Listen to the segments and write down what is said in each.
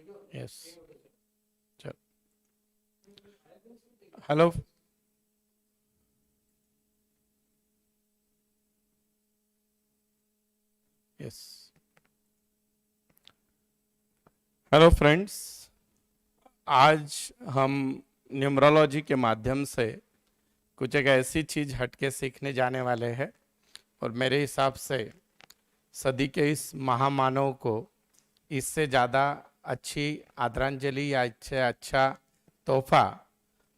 Yes. चल। Hello. Yes. Hello friends. आज हम न्यूमरोलॉजी के माध्यम से कुछ एक ऐसी चीज हटके सीखने जाने वाले हैं, और मेरे हिसाब से सदी के इस महामानव को इससे ज़्यादा अच्छी आदरांजलि या इससे अच्छा तोहफा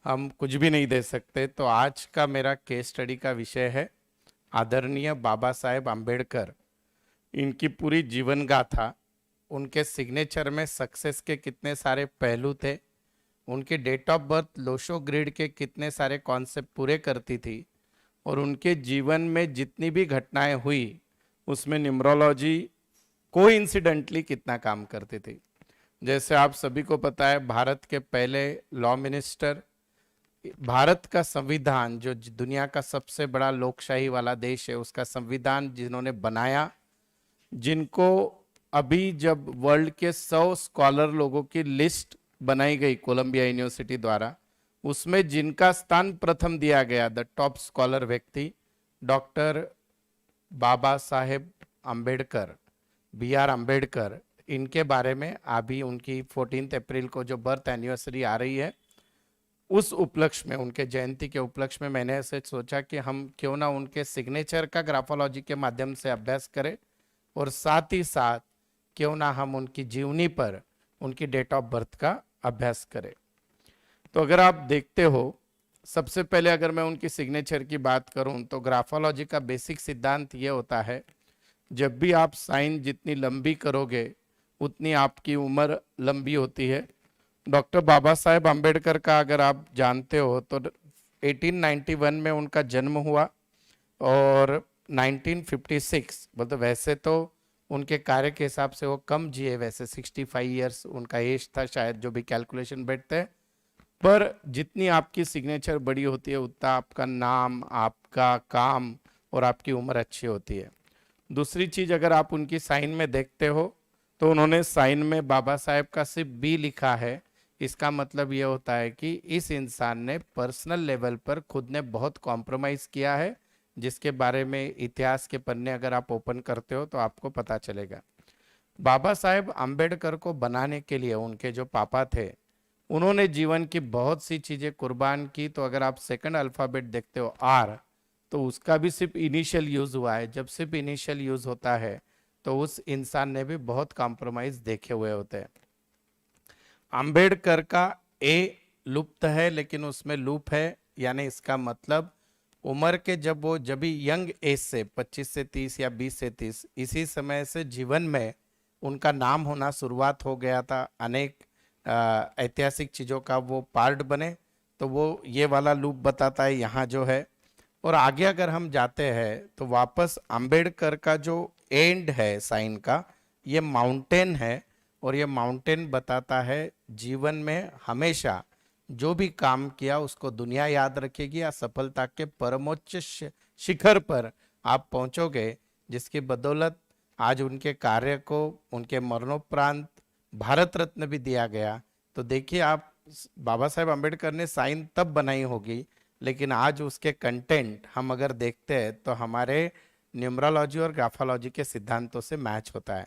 हम कुछ भी नहीं दे सकते। तो आज का मेरा केस स्टडी का विषय है आदरणीय बाबा साहेब आम्बेडकर। इनकी पूरी जीवन गाथा, उनके सिग्नेचर में सक्सेस के कितने सारे पहलू थे, उनके date of birth Lo Shu grid के कितने सारे कॉन्सेप्ट पूरे करती थी, और उनके जीवन में जितनी भी घटनाएं हुई उसमें न्यूमरोलॉजी कोइंसिडेंटली कितना काम करती थी। जैसे आप सभी को पता है, भारत के पहले लॉ मिनिस्टर, भारत का संविधान जो दुनिया का सबसे बड़ा लोकशाही वाला देश है, उसका संविधान जिन्होंने बनाया, जिनको अभी जब वर्ल्ड के 100 स्कॉलर लोगों की लिस्ट बनाई गई कोलंबिया यूनिवर्सिटी द्वारा, उसमें जिनका स्थान प्रथम दिया गया, द टॉप स्कॉलर व्यक्ति डॉक्टर बाबा साहेब आम्बेडकर, B.R. आम्बेडकर। इनके बारे में अभी उनकी 14 अप्रैल को जो बर्थ एनिवर्सरी आ रही है, उस उपलक्ष्य में, उनके जयंती के उपलक्ष्य में मैंने ऐसे सोचा कि हम क्यों ना उनके सिग्नेचर का ग्राफोलॉजी के माध्यम से अभ्यास करें, और साथ ही साथ क्यों ना हम उनकी जीवनी पर उनकी डेट ऑफ बर्थ का अभ्यास करें। तो अगर आप देखते हो, सबसे पहले अगर मैं उनकी सिग्नेचर की बात करूं तो ग्राफोलॉजी का बेसिक सिद्धांत ये होता है, जब भी आप साइन जितनी लंबी करोगे उतनी आपकी उम्र लंबी होती है। डॉक्टर बाबा साहेब आम्बेडकर का अगर आप जानते हो तो 1891 में उनका जन्म हुआ, और 1956, मतलब वैसे तो उनके कार्य के हिसाब से वो कम जिए, वैसे 65 ईयर्स उनका एज था शायद, जो भी कैलकुलेशन बैठते हैं। पर जितनी आपकी सिग्नेचर बड़ी होती है उतना आपका नाम, आपका काम और आपकी उम्र अच्छी होती है। दूसरी चीज, अगर आप उनकी साइन में देखते हो तो उन्होंने साइन में बाबा साहेब का सिर्फ बी लिखा है। इसका मतलब ये होता है कि इस इंसान ने पर्सनल लेवल पर खुद ने बहुत कॉम्प्रोमाइज किया है, जिसके बारे में इतिहास के पन्ने अगर आप ओपन करते हो तो आपको पता चलेगा। बाबा साहेब आम्बेडकर को बनाने के लिए उनके जो पापा थे, उन्होंने जीवन की बहुत सी चीजें कुर्बान की। तो अगर आप सेकंड अल्फाबेट देखते हो आर, तो उसका भी सिर्फ इनिशियल यूज हुआ है। जब सिर्फ इनिशियल यूज होता है तो उस इंसान ने भी बहुत कॉम्प्रोमाइज देखे हुए होते हैं। आम्बेडकर का ए लुप्त है, लेकिन उसमें लूप है, यानी इसका मतलब उम्र के जब भी यंग एज से 25 से 30 या 20 से 30, इसी समय से जीवन में उनका नाम होना शुरुआत हो गया था। अनेक ऐतिहासिक चीज़ों का वो पार्ट बने, तो वो ये वाला लूप बताता है यहाँ जो है। और आगे अगर हम जाते हैं तो वापस अंबेडकर का जो एंड है साइन का, ये माउंटेन है, और ये माउंटेन बताता है जीवन में हमेशा जो भी काम किया उसको दुनिया याद रखेगी, या सफलता के परमोच्च शिखर पर आप पहुंचोगे, जिसकी बदौलत आज उनके कार्य को उनके मरणोपरांत भारत रत्न भी दिया गया। तो देखिए आप, बाबा साहेब आम्बेडकर ने साइन तब बनाई होगी, लेकिन आज उसके कंटेंट हम अगर देखते हैं तो हमारे न्यूमरोलॉजी और ग्राफोलॉजी के सिद्धांतों से मैच होता है।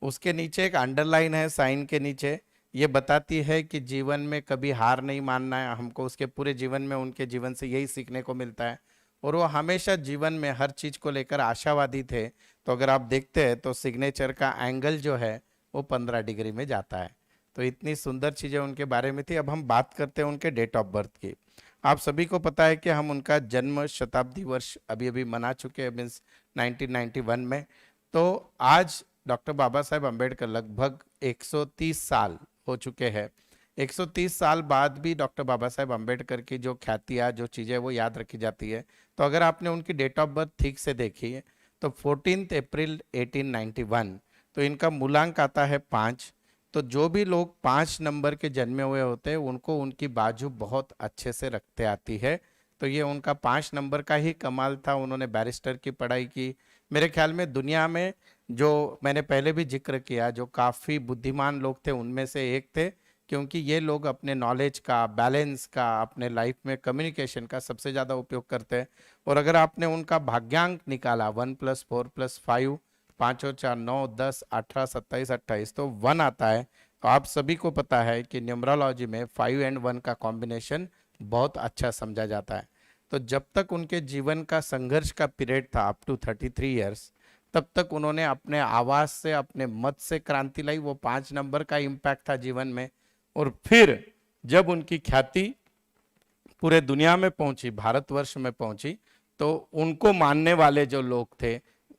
उसके नीचे एक अंडरलाइन है साइन के नीचे, ये बताती है कि जीवन में कभी हार नहीं मानना है हमको। उसके पूरे जीवन में, उनके जीवन से यही सीखने को मिलता है, और वो हमेशा जीवन में हर चीज को लेकर आशावादी थे। तो अगर आप देखते हैं तो सिग्नेचर का एंगल जो है वो 15 डिग्री में जाता है। तो इतनी सुंदर चीजें उनके बारे में थी। अब हम बात करते हैं उनके डेट ऑफ बर्थ की। आप सभी को पता है कि हम उनका जन्म शताब्दी वर्ष अभी अभी मना चुके हैं, मीन्स 1991 में। तो आज डॉक्टर बाबा साहेब अम्बेडकर लगभग 130 साल हो चुके हैं। 130 साल बाद भी डॉक्टर बाबा साहेब अम्बेडकर की जो ख्यातियाँ, जो चीज़ें, वो याद रखी जाती है। तो अगर आपने उनकी डेट ऑफ बर्थ ठीक से देखी है तो 14 अप्रैल 1891, तो इनका मूलांक आता है 5। तो जो भी लोग 5 नंबर के जन्मे हुए होते हैं उनको उनकी बाजू बहुत अच्छे से रखते आती है। तो ये उनका 5 नंबर का ही कमाल था। उन्होंने बैरिस्टर की पढ़ाई की। मेरे ख्याल में दुनिया में जो मैंने पहले भी जिक्र किया, जो काफ़ी बुद्धिमान लोग थे उनमें से एक थे, क्योंकि ये लोग अपने नॉलेज का, बैलेंस का, अपने लाइफ में कम्युनिकेशन का सबसे ज़्यादा उपयोग करते हैं। और अगर आपने उनका भाग्यांक निकाला 1+4+5, 5 और 4 9, 10, 18, 27, 28, तो 1 आता है। तो आप सभी को पता है कि न्यूमरोलॉजी में 5 एंड 1 का कॉम्बिनेशन बहुत अच्छा समझा जाता है। तो जब तक उनके जीवन का संघर्ष का पीरियड था अप टू 33 ईयर्स, तब तक उन्होंने अपने आवाज से, अपने मत से क्रांति लाई। वो 5 नंबर का इम्पैक्ट था जीवन में। और फिर जब उनकी ख्याति पूरे दुनिया में पहुंची, भारतवर्ष में पहुंची, तो उनको मानने वाले जो लोग थे,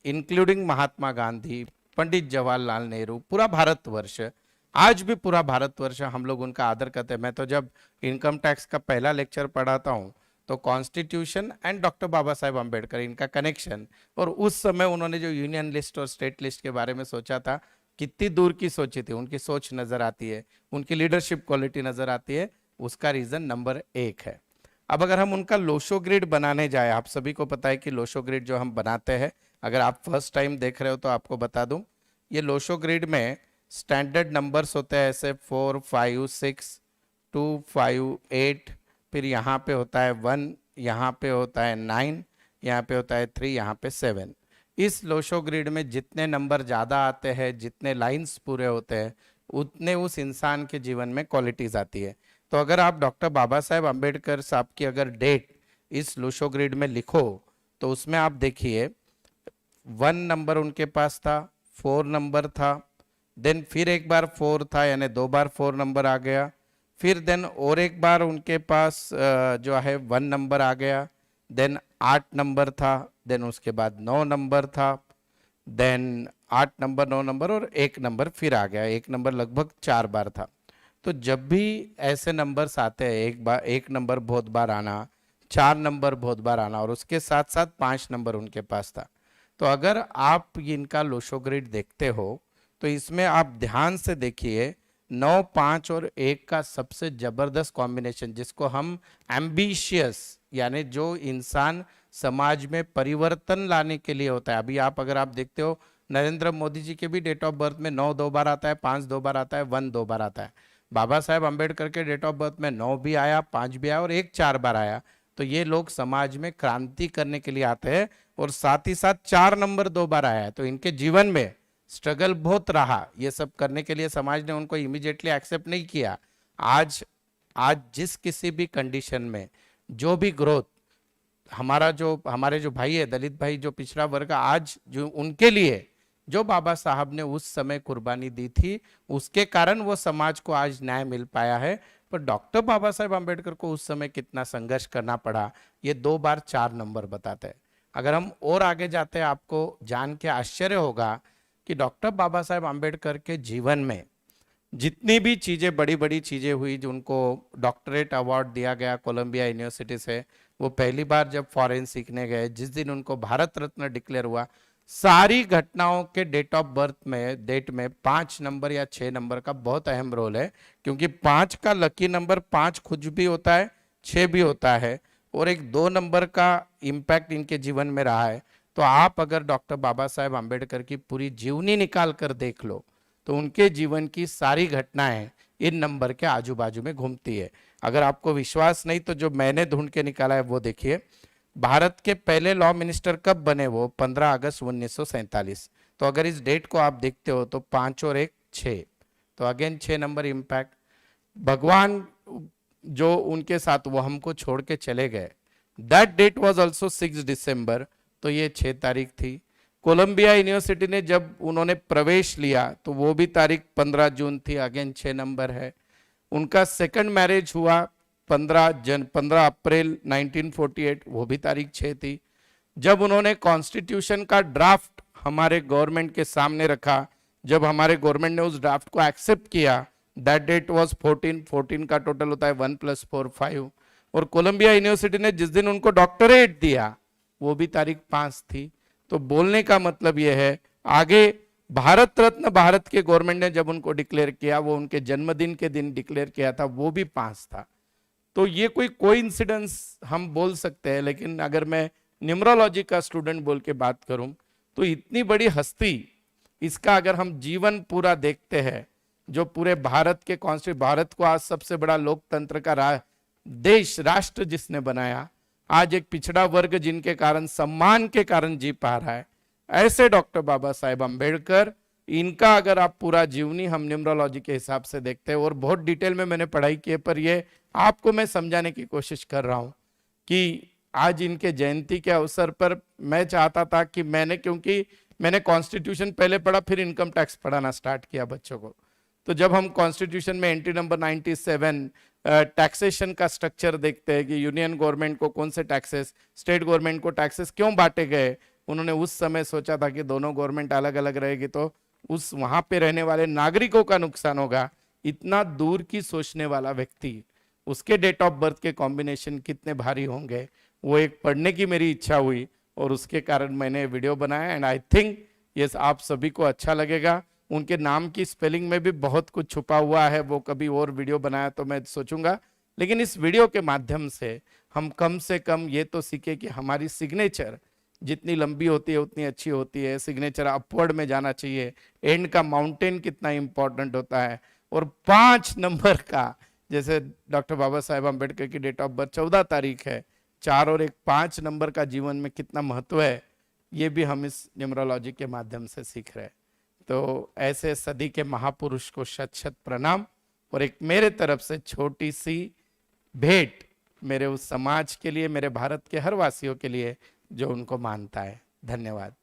इंक्लूडिंग महात्मा गांधी, पंडित जवाहरलाल नेहरू, पूरा भारतवर्ष, आज भी पूरा भारतवर्ष हम लोग उनका आदर करते हैं। मैं तो जब इनकम टैक्स का पहला लेक्चर पढ़ाता हूँ तो constitution and doctor Baba Saheb Ambedkar, इनका कनेक्शन, और उस समय उन्होंने जो यूनियन लिस्ट और स्टेट लिस्ट के बारे में सोचा था, कितनी दूर की सोची थी, उनकी सोच नजर आती है, उनकी लीडरशिप क्वालिटी नजर आती है। उसका रीजन नंबर 1 है। अब अगर हम उनका लोशो ग्रिड बनाने जाए, आप सभी को पता है कि लोशो ग्रिड जो हम बनाते हैं, अगर आप फर्स्ट टाइम देख रहे हो तो आपको बता दूं, ये लोशो ग्रिड में स्टैंडर्ड नंबर्स होते हैं ऐसे 4, 5, 6, 2, 5, 8, फिर यहाँ पे होता है 1, यहाँ पे होता है 9, यहाँ पे होता है 3, यहाँ पे 7। इस लोशो ग्रिड में जितने नंबर ज़्यादा आते हैं, जितने लाइंस पूरे होते हैं, उतने उस इंसान के जीवन में क्वालिटीज आती है। तो अगर आप डॉक्टर बाबा साहेब अम्बेडकर साहब की अगर डेट इस लोशो ग्रिड में लिखो, तो उसमें आप देखिए 1 नंबर उनके पास था, 4 नंबर था, देन फिर एक बार 4 था, यानी 2 बार 4 नंबर आ गया, फिर देन और एक बार उनके पास जो है 1 नंबर आ गया, देन 8 नंबर था, देन उसके बाद 9 नंबर था, देन 8 नंबर, 9 नंबर और 1 नंबर फिर आ गया। 1 नंबर लगभग 4 बार था। तो जब भी ऐसे नंबर्स आते हैं, एक बार 1 नंबर बहुत बार आना, 4 नंबर बहुत बार आना, और उसके साथ साथ 5 नंबर उनके पास था। तो अगर आप इनका लोशो ग्रिड देखते हो तो इसमें आप ध्यान से देखिए, 9, 5 और 1 का सबसे जबरदस्त कॉम्बिनेशन, जिसको हम एम्बिशियस, यानी जो इंसान समाज में परिवर्तन लाने के लिए होता है। अभी आप अगर आप देखते हो, नरेंद्र मोदी जी के भी डेट ऑफ बर्थ में 9 2 बार आता है, 5 2 बार आता है, 1 2 बार आता है। बाबा साहेब अम्बेडकर के डेट ऑफ बर्थ में 9 भी आया, 5 भी आया और 1 4 बार आया। तो ये लोग समाज में क्रांति करने के लिए आते हैं। और साथ ही साथ 4 नंबर 2 बार आया है। तो इनके जीवन में स्ट्रगल बहुत रहा ये सब करने के लिए। समाज ने उनको इमीडिएटली एक्सेप्ट नहीं किया। आज आज जिस किसी भी कंडीशन में जो भी ग्रोथ, हमारे जो भाई है, दलित भाई, जो पिछड़ा वर्ग, आज जो उनके लिए जो बाबा साहब ने उस समय कुर्बानी दी थी, उसके कारण वो समाज को आज न्याय मिल पाया है। पर डॉक्टर बाबा साहेब अम्बेडकर को उस समय कितना संघर्ष करना पड़ा, ये 2 बार 4 नंबर बताते हैं। अगर हम और आगे जाते हैं, आपको जान के आश्चर्य होगा कि डॉक्टर बाबा साहेब अम्बेडकर के जीवन में जितनी भी चीज़ें, बड़ी बड़ी चीज़ें हुई, जो उनको डॉक्टरेट अवार्ड दिया गया कोलंबिया यूनिवर्सिटी से, वो पहली बार जब फॉरेन सीखने गए, जिस दिन उनको भारत रत्न डिक्लेयर हुआ, सारी घटनाओं के डेट ऑफ बर्थ में, डेट में 5 नंबर या 6 नंबर का बहुत अहम रोल है। क्योंकि 5 का लकी नंबर 5 खुद भी होता है, 6 भी होता है, और एक 2 नंबर का इम्पैक्ट इनके जीवन में रहा है। तो आप अगर डॉक्टर बाबा साहेब अम्बेडकर की पूरी जीवनी निकाल कर देख लो, तो उनके जीवन की सारी घटनाएं इन नंबर के आजू बाजू में घूमती है। अगर आपको विश्वास नहीं तो जो मैंने ढूंढ के निकाला है वो देखिए। भारत के पहले लॉ मिनिस्टर कब बने? वो 15 अगस्त 1947। तो अगर इस डेट को आप देखते हो तो 5 और 1 6, तो अगेन 6 नंबर इम्पैक्ट। भगवान जो उनके साथ वो हमको छोड़ के चले गए, दैट डेट वाज आल्सो 6 दिसंबर, तो ये 6 तारीख थी। कोलंबिया यूनिवर्सिटी ने जब उन्होंने प्रवेश लिया तो वो भी तारीख 15 जून थी, अगेन 6 नंबर है। उनका सेकंड मैरिज हुआ 15 अप्रैल 1948, वो भी तारीख 6 थी। जब उन्होंने कॉन्स्टिट्यूशन का ड्राफ्ट हमारे गवर्नमेंट के सामने रखा, जब हमारे गवर्नमेंट ने उस ड्राफ्ट को एक्सेप्ट किया, दैट डेट वाज 14 का टोटल होता है 1 + 4 5। और कोलंबिया यूनिवर्सिटी ने जिस दिन उनको डॉक्टरेट दिया वो भी तारीख 5 थी। तो बोलने का मतलब यह है, आगे भारत रत्न भारत के गवर्नमेंट ने जब उनको डिक्लेयर किया, वो उनके जन्मदिन के दिन डिक्लेयर किया था, वो भी 5 था। तो ये कोई कोइंसिडेंस हम बोल सकते हैं, लेकिन अगर मैं न्यूमरोलॉजी का स्टूडेंट बोल के बात करूं तो इतनी बड़ी हस्ती इसका अगर हम जीवन पूरा देखते हैं, जो पूरे भारत के कॉन्स्टिट्यूशन, भारत को आज सबसे बड़ा लोकतंत्र का देश राष्ट्र जिसने बनाया, आज एक पिछड़ा वर्ग जिनके कारण, सम्मान के कारण जी पा रहा है, ऐसे डॉक्टर बाबा साहेब अम्बेडकर, इनका अगर आप पूरा जीवनी हम न्यूमरोलॉजी के हिसाब से देखते हैं, और बहुत डिटेल में मैंने पढ़ाई की है, पर ये आपको मैं समझाने की कोशिश कर रहा हूं कि आज इनके जयंती के अवसर पर मैं चाहता था कि क्योंकि मैंने कॉन्स्टिट्यूशन पहले पढ़ा, फिर इनकम टैक्स पढ़ाना स्टार्ट किया बच्चों को। तो जब हम कॉन्स्टिट्यूशन में एंट्री नंबर 97 टैक्सेशन का स्ट्रक्चर देखते हैं कि यूनियन गवर्नमेंट को कौन से टैक्सेस, स्टेट गवर्नमेंट को टैक्सेस क्यों बांटे गए, उन्होंने उस समय सोचा था कि दोनों गवर्नमेंट अलग अलग रहेगी तो उस वहां पे रहने वाले नागरिकों का नुकसान होगा। इतना दूर की सोचने वाला व्यक्ति, उसके डेट ऑफ बर्थ के कॉम्बिनेशन कितने भारी होंगे, वो एक पढ़ने की मेरी इच्छा हुई और उसके कारण मैंने वीडियो बनाया। एंड आई थिंक ये आप सभी को अच्छा लगेगा। उनके नाम की स्पेलिंग में भी बहुत कुछ छुपा हुआ है, वो कभी और वीडियो बनाया तो मैं सोचूंगा, लेकिन इस वीडियो के माध्यम से हम कम से कम ये तो सीखे कि हमारी सिग्नेचर जितनी लंबी होती है उतनी अच्छी होती है, सिग्नेचर अपवर्ड में जाना चाहिए, एंड का माउंटेन कितना इंपॉर्टेंट होता है, और 5 नंबर का, जैसे डॉक्टर बाबा साहेब अम्बेडकर की डेट ऑफ बर्थ 14 तारीख है, 4 और 1 5 नंबर का जीवन में कितना महत्व है, ये भी हम इस न्यूमरोलॉजी के माध्यम से सीख रहे हैं। तो ऐसे सदी के महापुरुष को शत शत प्रणाम, और एक मेरे तरफ से छोटी सी भेंट मेरे उस समाज के लिए, मेरे भारत के हर वासियों के लिए जो उनको मानता है। धन्यवाद।